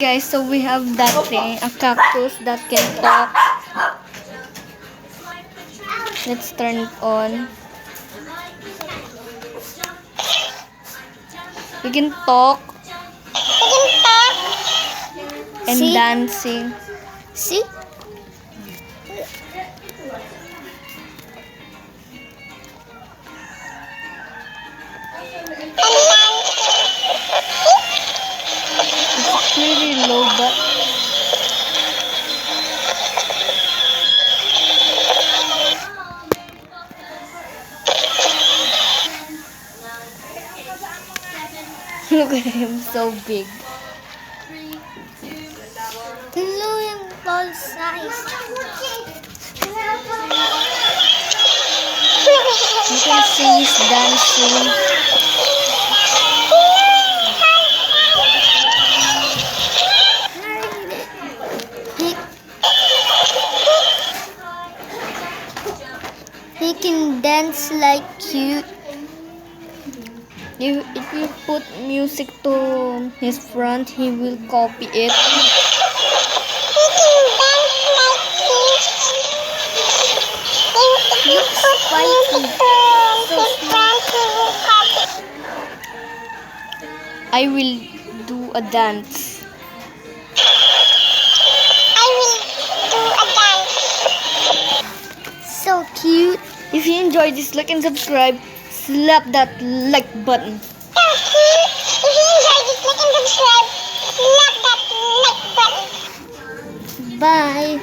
Guys, so we have that thing, a cactus that can talk. Let's turn it on. You can talk and See? dancing. See? It's pretty low, but look at him, so big. Tuluyang ball size. You can see he's dancing. He can dance like cute. If you put music to his front, he will copy it. I will do a dance. So cute. If you enjoyed this, like and subscribe. Slap that like button. Bye.